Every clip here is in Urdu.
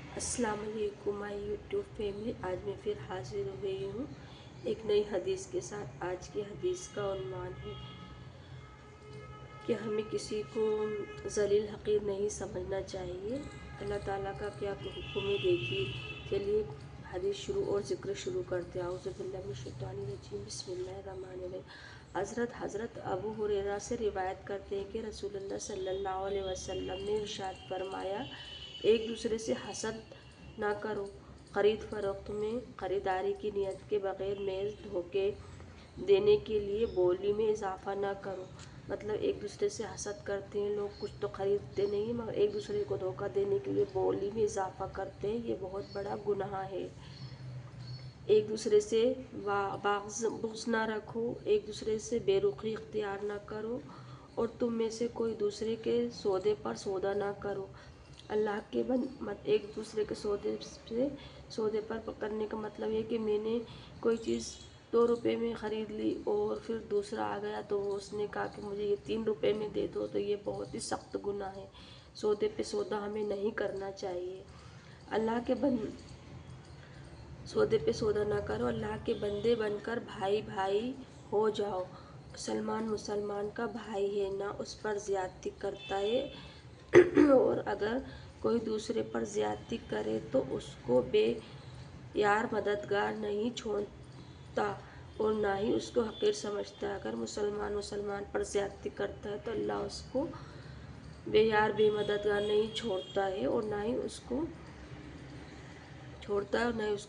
السلام علیکم مائی یوٹیوب فیملی، آج میں پھر حاضر ہو گئی ہوں ایک نئی حدیث کے ساتھ۔ آج کی حدیث کا عنوان ہے کہ ہمیں کسی کو ذلیل حقیر نہیں سمجھنا چاہیے۔ اللہ تعالیٰ کا کیا حکم ہے، دیکھیے۔ چلیے حدیث شروع اور ذکر شروع کرتے ہیں۔ اعوذ باللہ من الشیطان الرجیم، بسم اللہ الرحمن الرحیم۔ حضرت ابو ہریرہ سے روایت کرتے ہیں کہ رسول اللہ صلی اللہ علیہ وسلم نے ارشاد فرمایا، ایک دوسرے سے حسد نہ کرو۔ خرید فروخت میں خریداری کی نیت کے بغیر محض دھوکے دینے کے لیے بولی میں اضافہ نہ کرو۔ مطلب ایک دوسرے سے حسد کرتے ہیں لوگ، کچھ تو خریدتے نہیں ہیں مگر ایک دوسرے کو دھوکہ دینے کے لیے بولی میں اضافہ کرتے ہیں، یہ بہت بڑا گناہ ہے۔ ایک دوسرے سے بغض نہ رکھو، ایک دوسرے سے بے رخی اختیار نہ کرو، اور تم میں سے کوئی دوسرے کے سودے پر سودا نہ کرو۔ اللہ کے ایک دوسرے کے سودے پر کرنے کا مطلب ہے کہ میں نے کوئی چیز 2 روپے میں خرید لی اور پھر دوسرا آ گیا تو اس نے کہا کہ مجھے یہ 3 روپے میں دے دو، تو یہ بہت ہی سخت گناہ ہے۔ سودے پہ سودا ہمیں نہیں کرنا چاہیے۔ سودے پہ سودا نہ کرو، اللہ کے بندے بن کر بھائی بھائی ہو جاؤ۔ مسلمان کا بھائی ہے، نہ اس پر زیادتی کرتا ہے، اور اگر کوئی دوسرے پر زیادتی کرے تو اس کو بے یار مددگار نہیں چھوڑتا اور نہ ہی اس کو حقیر سمجھتا۔ اگر مسلمان پر زیادتی کرتا ہے تو اللہ اس کو بے یار بے مددگار نہیں چھوڑتا ہے اور نہ ہی اس کو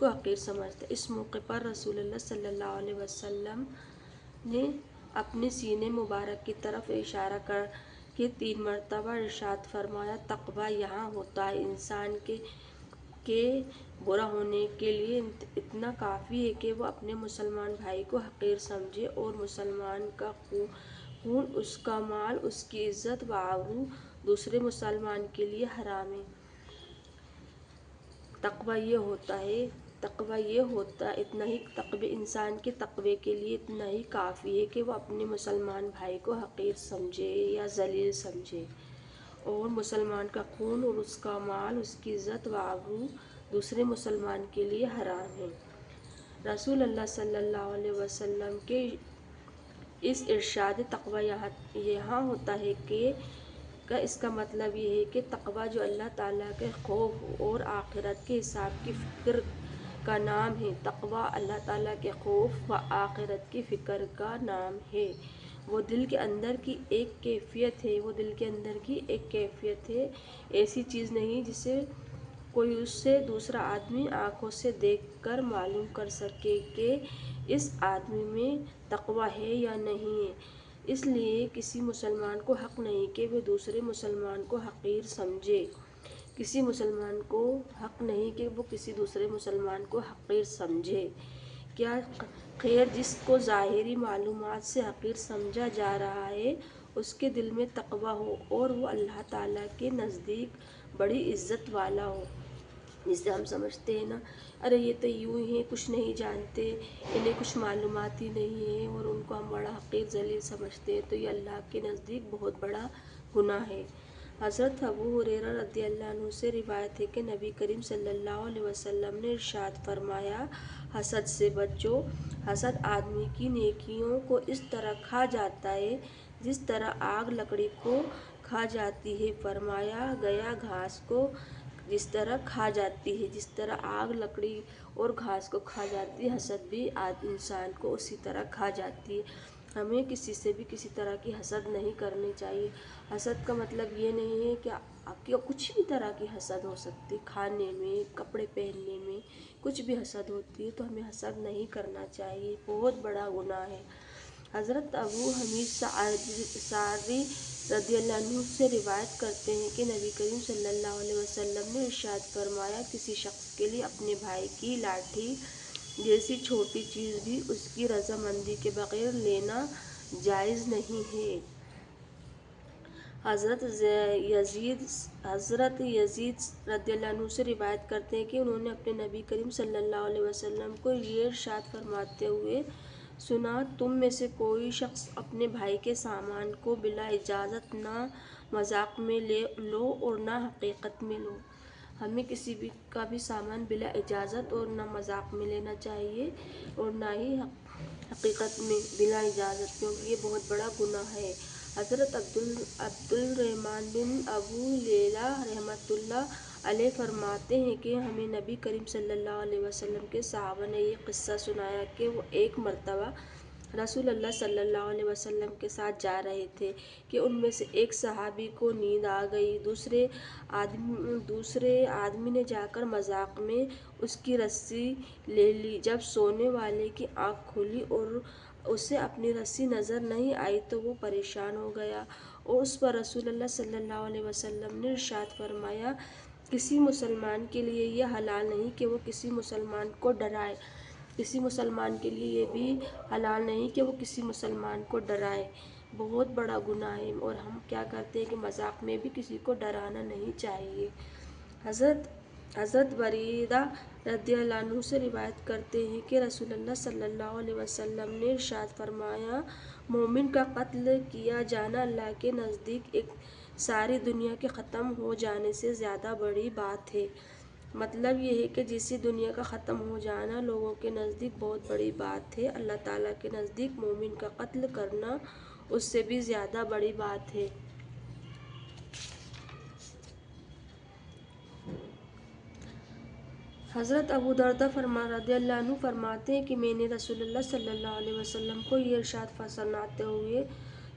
حقیر سمجھتا ہے۔ اس موقع پر رسول اللہ صلی اللہ علیہ وسلم نے اپنے سینے مبارک کی طرف اشارہ کر کے 3 مرتبہ ارشاد فرمایا، تقویٰ یہاں ہوتا ہے انسان کے برا ہونے کے لیے اتنا کافی ہے کہ وہ اپنے مسلمان بھائی کو حقیر سمجھے، اور مسلمان کا خون، اس کا مال، اس کی عزت و آبرو دوسرے مسلمان کے لیے حرام ہے۔ تقویٰ یہ ہوتا انسان کے تقوی کے لیے اتنا ہی کافی ہے کہ وہ اپنے مسلمان بھائی کو حقیر سمجھے یا ذلیل سمجھے، اور مسلمان کا خون اور اس کا مال، اس کی عزت و آبرو دوسرے مسلمان کے لیے حرام ہے۔ رسول اللہ صلی اللہ علیہ وسلم کے اس ارشاد تقویٰ یہاں ہوتا ہے کا اس کا مطلب یہ ہے کہ تقویٰ جو اللہ تعالیٰ کے خوف اور آخرت کے حساب کی فکر کا نام ہے۔ تقویٰ اللہ تعالیٰ کے خوف و آخرت کی فکر کا نام ہے۔ وہ دل کے اندر کی ایک کیفیت ہے، ایسی چیز نہیں جسے کوئی اس سے دوسرا آدمی آنکھوں سے دیکھ کر معلوم کر سکے کہ اس آدمی میں تقویٰ ہے یا نہیں ہے۔ اس لیے کسی مسلمان کو حق نہیں کہ وہ دوسرے مسلمان کو حقیر سمجھے۔ کیا خیر جس کو ظاہری معلومات سے حقیر سمجھا جا رہا ہے اس کے دل میں تقویٰ ہو اور وہ اللہ تعالیٰ کے نزدیک بڑی عزت والا ہو، جسے ہم سمجھتے ہیں نا، ارے یہ تو یوں ہی ہیں، کچھ نہیں جانتے، انہیں کچھ معلومات ہی نہیں ہے، اور ان کو ہم بڑا حقیر ذلیل سمجھتے ہیں، تو یہ اللہ کے نزدیک بہت بڑا گناہ ہے۔ حضرت ابو ہریرہ رضی اللہ عنہ سے روایت ہے کہ نبی کریم صلی اللہ علیہ وسلم نے ارشاد فرمایا، حسد سے بچو۔ حسد آدمی کی نیکیوں کو اس طرح کھا جاتا ہے جس طرح آگ لکڑی کو کھا جاتی ہے۔ فرمایا گیا گھاس کو جس طرح کھا جاتی ہے، جس طرح آگ لکڑی اور گھاس کو کھا جاتی ہے، حسد بھی انسان کو اسی طرح کھا جاتی ہے۔ ہمیں کسی سے بھی کسی طرح کی حسد نہیں کرنی چاہیے۔ حسد کا مطلب یہ نہیں ہے کہ آپ کی کچھ بھی طرح کی حسد ہو سکتی، کھانے میں، کپڑے پہننے میں، کچھ بھی حسد ہوتی ہے، تو ہمیں حسد نہیں کرنا چاہیے، بہت بڑا گناہ ہے۔ حضرت ابو حمید ساعدی رضی اللہ عنہ سے روایت کرتے ہیں کہ نبی کریم صلی اللہ علیہ وسلم نے ارشاد فرمایا، کسی شخص کے لیے اپنے بھائی کی لاٹھی جیسی چھوٹی چیز بھی اس کی رضامندی کے بغیر لینا جائز نہیں ہے۔ حضرت یزید رضی اللہ عنہ سے روایت کرتے ہیں کہ انہوں نے اپنے نبی کریم صلی اللہ علیہ وسلم کو یہ ارشاد فرماتے ہوئے سنا، تم میں سے کوئی شخص اپنے بھائی کے سامان کو بلا اجازت نہ مذاق میں لو اور نہ حقیقت میں لو۔ ہمیں کسی بھی کا بھی سامان بلا اجازت اور نہ مذاق میں لینا چاہیے اور نہ ہی حقیقت میں بلا اجازت، کیونکہ یہ بہت بڑا گناہ ہے۔ حضرت عبد الرحمن بن ابو لیلہ رحمۃ اللہ علیہ فرماتے ہیں کہ ہمیں نبی کریم صلی اللہ علیہ وسلم کے صحابہ نے یہ قصہ سنایا کہ وہ ایک مرتبہ رسول اللہ صلی اللہ علیہ وسلم کے ساتھ جا رہے تھے کہ ان میں سے ایک صحابی کو نیند آ گئی۔ دوسرے آدمی نے جا کر مذاق میں اس کی رسی لے لی۔ جب سونے والے کی آنکھ کھلی اور اسے اپنی رسی نظر نہیں آئی تو وہ پریشان ہو گیا، اور اس پر رسول اللہ صلی اللہ علیہ وسلم نے ارشاد فرمایا، کسی مسلمان کے لیے یہ حلال نہیں کہ وہ کسی مسلمان کو ڈرائے، کسی مسلمان کے لیے یہ بھی حلال نہیں کہ وہ کسی مسلمان کو ڈرائے۔ بہت بڑا گناہ ہے، اور ہم کیا کرتے ہیں کہ مذاق میں بھی کسی کو ڈرانا نہیں چاہیے۔ حضرت بریدہ رضی اللہ عنہ سے روایت کرتے ہیں کہ رسول اللہ صلی اللہ علیہ وسلم نے ارشاد فرمایا، مومن کا قتل کیا جانا اللہ کے نزدیک ایک ساری دنیا کے ختم ہو جانے سے زیادہ بڑی بات ہے۔ مطلب یہ ہے کہ جیسی دنیا کا ختم ہو جانا لوگوں کے نزدیک بہت بڑی بات ہے، اللہ تعالیٰ کے نزدیک مومن کا قتل کرنا اس سے بھی زیادہ بڑی بات ہے۔ حضرت ابو درداء رضی اللہ عنہ فرماتے ہیں کہ میں نے رسول اللہ صلی اللہ علیہ وسلم کو یہ ارشاد فرماتے ہوئے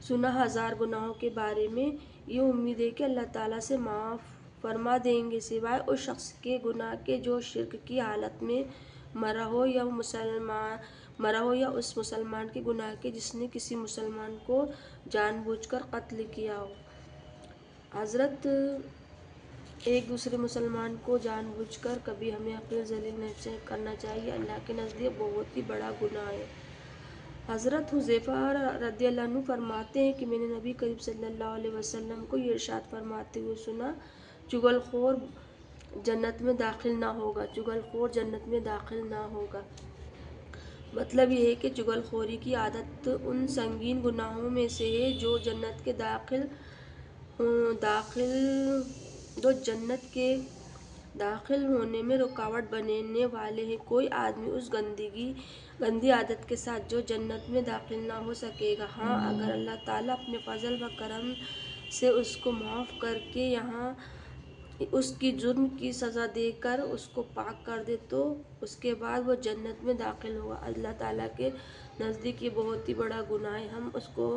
سنا، 1000 گناہوں کے بارے میں یہ امید ہے کہ اللہ تعالیٰ سے معاف فرما دیں گے سوائے اس شخص کے گناہ کے جو شرک کی حالت میں مرا ہو یا اس مسلمان کے گناہ کے جس نے کسی مسلمان کو جان بوجھ کر قتل کیا ہو۔ حضرت ایک دوسرے مسلمان کو جان بوجھ کر کبھی ہمیں حقیر ذلیل نہیں کرنا چاہیے، اللہ کے نزدیک بہت ہی بڑا گناہ ہے۔ حضرت حذیفہ رضی اللہ عنہ فرماتے ہیں کہ میں نے نبی کریم صلی اللہ علیہ وسلم کو یہ ارشاد فرماتے ہوئے سنا، چغل خور جنت میں داخل نہ ہوگا، چغل خور جنت میں داخل نہ ہوگا۔ مطلب یہ ہے کہ چغل خوری کی عادت ان سنگین گناہوں میں سے ہے جو جنت کے داخل ہونے میں رکاوٹ بننے والے ہیں۔ کوئی آدمی اس گندی عادت کے ساتھ جو جنت میں داخل نہ ہو سکے گا۔ ہاں، اگر اللہ تعالیٰ اپنے فضل و کرم سے اس کو معاف کر کے یہاں اس کی جرم کی سزا دے کر اس کو پاک کر دے تو اس کے بعد وہ جنت میں داخل ہوگا۔ اللہ تعالیٰ کے نزدیک یہ بہت ہی بڑا گناہ ہے۔ ہم اس کو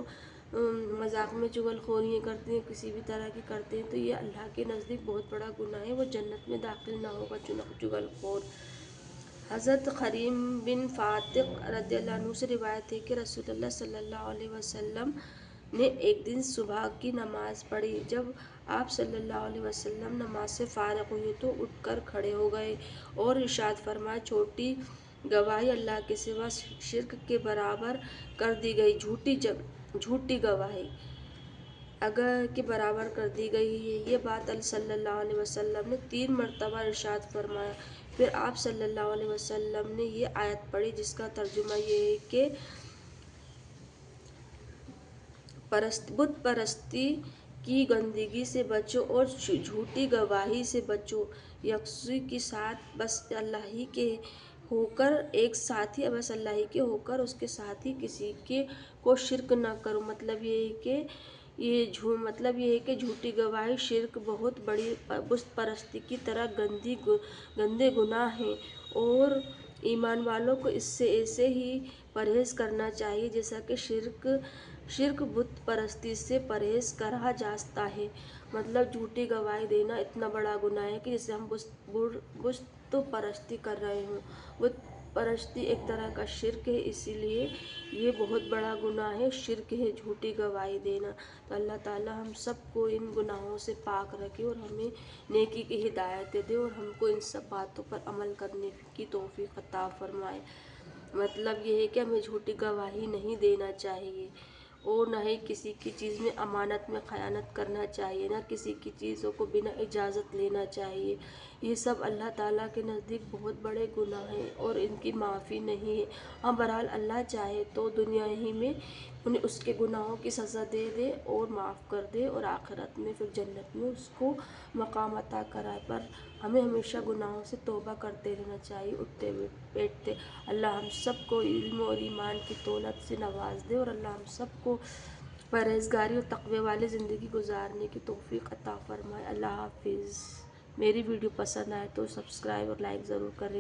مذاق میں چغل خوریاں کرتے ہیں، کسی بھی طرح کی کرتے ہیں، تو یہ اللہ کے نزدیک بہت بڑا گناہ ہے، وہ جنت میں داخل نہ ہوگا چغل خور۔ حضرت خریم بن فاتق رضی اللہ عنہ سے روایت ہے کہ رسول اللہ صلی اللہ علیہ وسلم نے ایک دن صبح کی نماز پڑھی۔ جب آپ صلی اللہ علیہ وسلم نماز سے فارغ ہوئے تو اٹھ کر کھڑے ہو گئے اور ارشاد فرمایا، چھوٹی گواہی اللہ کے سوا شرک کے برابر کر دی گئی، جھوٹی گواہی کے برابر کر دی گئی ہے۔ یہ بات صلی اللہ علیہ وسلم نے 3 مرتبہ ارشاد فرمایا۔ پھر آپ صلی اللہ علیہ وسلم نے یہ آیت پڑھی جس کا ترجمہ یہ ہے کہ بت پرستی کی گندگی سے بچو اور جھوٹی گواہی سے بچو، یکسوئی کے ساتھ بس اللہ ہی کے ہو کر اس کے ساتھ ہی کسی کو شرک نہ کرو۔ مطلب یہ ہے کہ جھوٹی گواہی، شرک بہت بڑی بت پرستی کی طرح گندے گناہ ہیں، اور ایمان والوں کو اس سے ایسے ہی پرہیز کرنا چاہیے جیسا کہ شرک بت پرستی سے پرہیز کیا جاتا ہے۔ مطلب جھوٹی گواہی دینا اتنا بڑا گناہ ہے کہ جیسے ہم بت پرستی کر رہے ہوں۔ بت پرستی ایک طرح کا شرک ہے، اسی لیے یہ بہت بڑا گناہ ہے، شرک ہے جھوٹی گواہی دینا۔ تو اللہ تعالیٰ ہم سب کو ان گناہوں سے پاک رکھے اور ہمیں نیکی کی ہدایت دے اور ہم کو ان سب باتوں پر عمل کرنے کی توفیق عطا فرمائے۔ مطلب یہ ہے کہ ہمیں جھوٹی گواہی نہیں دینا چاہیے، اور نہ ہی کسی کی چیز میں امانت میں خیانت کرنا چاہیے، نہ کسی کی چیزوں کو بنا اجازت لینا چاہیے۔ یہ سب اللہ تعالیٰ کے نزدیک بہت بڑے گناہ ہیں اور ان کی معافی نہیں ہے۔ ہاں، بہرحال اللہ چاہے تو دنیا ہی میں انہیں اس کے گناہوں کی سزا دے دے اور معاف کر دے، اور آخرت میں پھر جنت میں اس کو مقام عطا کرائے۔ پر ہمیں ہمیشہ گناہوں سے توبہ کرتے رہنا چاہیے، اٹھتے بیٹھتے۔ اللہ ہم سب کو علم اور ایمان کی دولت سے نواز دے، اور اللہ ہم سب کو پرہیزگاری اور تقوی والی زندگی گزارنے کی توفیق عطا فرمائے۔ اللہ حافظ۔ میری ویڈیو پسند آئے تو سبسکرائب اور لائک ضرور کریں۔